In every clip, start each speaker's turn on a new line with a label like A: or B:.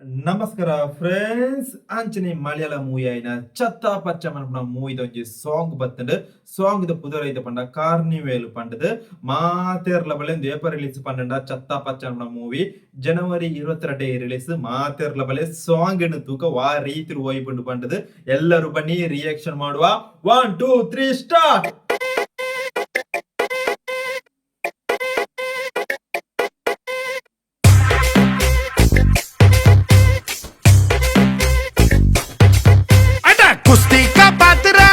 A: ನಮಸ್ಕಾರ ಫ್ರೆಂಡ್ಸ್ ಅಂಚನೆ ಮಲಯಾಳ ಮೂವಿ అయిన ಚತ್ತಾ ಪಚ್ಚ మన ಮೂವಿ ದೊಂಜಿ ಸಾಂಗ್ ಬತ್ತಂಡ್ ಸಾಂಗ್ ದ ಪುದರ್ ಐತ ಪಂಡ ಕಾರ್ನಿವೇಲ್ ಪಂಡದು ಮಾತೆರ್ಲ ಬಲೆ ಏಪ ರಿಲೀಸ್ ಪಂಡ ಚತ್ತಾ ಪಚ್ಚ మన ಮೂವಿ ಜನವರಿ 22 ರಿಲೀಸ್ ಮಾತೆರ್ಲ ಬಲೆ ಸಾಂಗ್ ಅನ್ನು ತೂಕ ವಾ ರೀತಿ ಹೋಯ್ಪುಂಡು ಪಂಡದು ಎಲ್ಲರೂ ಬನ್ನಿ ರಿಯಾಕ್ಷನ್ ಮಾಡುವ 1 2 3 ಸ್ಟಾರ್ಟ್.
B: कुश्ती का पात्रा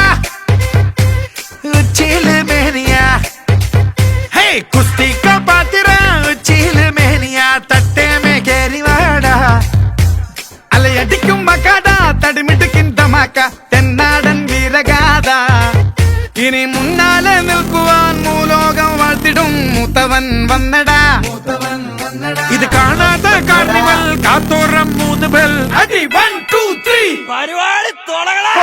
B: चील मेनिया हे कुश्ती का पात्रा चील मेनिया तट्टे में केरिवाड़ा അലയടിക്കും മകാട തടിമിടുക്കിൻ ധമാക്ക തെന്നാടൻ വീരഗാഥ ഇനി മുന്നാലെ നിൽക്കുവാൻ മൂലോകം വാഴ്ത്തിടും മൂത്തവൻ വന്നടാ ഇത് കാണാത്ത കാർണിവൽ കാത്തോറം മൂന്ന് ബെൽ അടി 1 2 3 പരിപാടി തുടങ്ങടാ.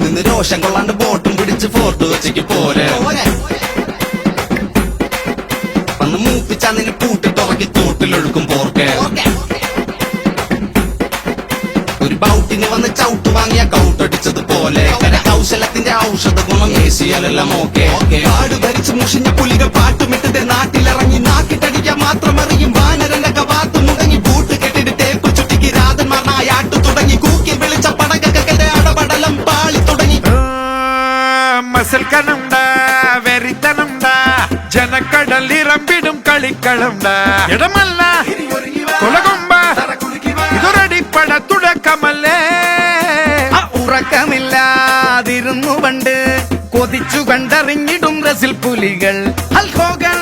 B: നിന്ന് രോഷം കൊള്ളാണ്ട് ബോട്ടും പിടിച്ച് ഫോർട്ട് വെച്ചേക്ക് പോരെ വന്ന് മൂപ്പിച്ചാ നിന്നെ പൂട്ടിട്ടുറക്കി തോട്ടിലൊഴുക്കും പോർക്കെ ഒരു ബൗട്ടിന് വന്ന് ചവിട്ട് വാങ്ങിയ കൗട്ടടിച്ചത് പോലെ കൗശലത്തിന്റെ ഔഷധ ഗുണം ഏസിയാലെല്ലാം ഓക്കെ കാട് ഭരിച്ച് മുഷിഞ്ഞ പുലികൾ പാട്ടുമിട്ടത് നാട്ടിലിറങ്ങി നാക്കിട്ടടിക്കാൻ മാത്രം അറിയും വാനരന്റെ കവാത്ത് മുടങ്ങി ബൂട്ട് കെട്ടിട്ട് ടേപ്പ് ചുറ്റിക്ക് രാധന്മാർ നായാട്ടു തുടങ്ങി കൂക്കി വിളിച്ച പടകക്കന്റെ അടപടലം പാളി തുടങ്ങി മസൽക്കനുണ്ടാ വെറിത്തനുണ്ടാ ജനക്കടലിറമ്പിടും കളിക്കളുണ്ടാ ഇടമല്ല കൊലകൊമ്പ ഇതൊരടിപ്പട തുടക്കമല്ലേ ഉറക്കമില്ലാതിരുന്നു പണ്ട് കൊതിച്ചു കണ്ടറിഞ്ഞിടും റസിൽ പുലികൾ അൽഹോകൾ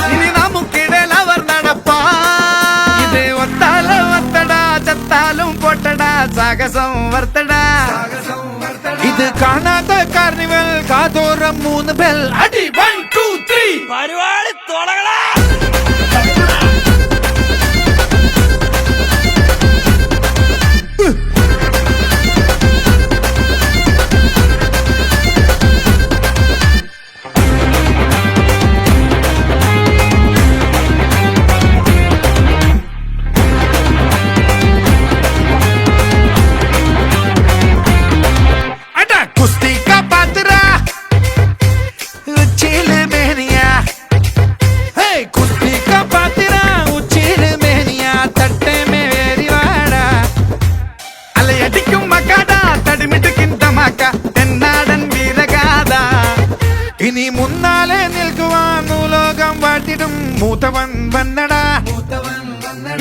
B: ഇനി നമുക്കിടയിൽ അവർ നടപ്പാ ഇത് ഒത്താലോ ഒത്തടാ ചത്താലും പൊട്ടടാ സാഹസം വർത്തടാ ഇത് കാണാത്ത കാർണിവൽ കാതോറം മൂന്ന് ബെൽ അടി 1 2 3 പരിപാടി തുടങ്ങടാ. कुश्ती का पात्रा चील मेनिया हे कुश्ती का पात्रा चील मेनिया तट्टे में वेरिवाड़ा അലയടിക്കും മകാട തടിമിടുക്കിൻ ധമാക്ക തെന്നാടൻ വീരഗാഥ ഇനി മുന്നാലെ നിൽക്കുവാൻ ലോകം വാഴ്ത്തിടും മൂത്തവൻ വന്നടാ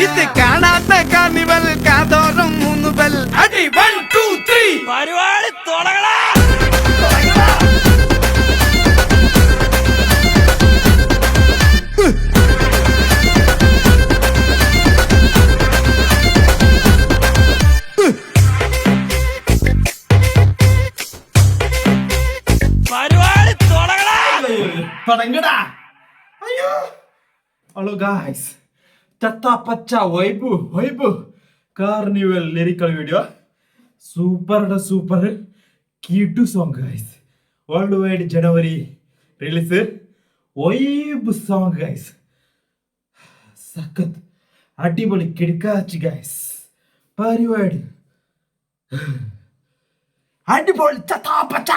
B: ഇത് കാണാത്ത കാർണിവൽ കാതോറും മൂന്ന് ബെൽ അടി 1 2 3 പരിപാടി തുടങ്ങടാ. പരിപാടി തുടങ്ങടാ.
A: തുടങ്ങടാ. അയ്യോ hello guys Chatha Pacha vibe carnival lyrical video super കീട്ടു സോങ് ഗൈസ് വേൾഡ് വൈഡ് ജനുവരി റിലീസ് വൈബ് സോങ് ഗൈസ് സഖത്ത് അടിപൊളി കിടക്കാച്ചി ഗൈസ് പരിപാടി അടിപൊളി ചത്താ പച്ച.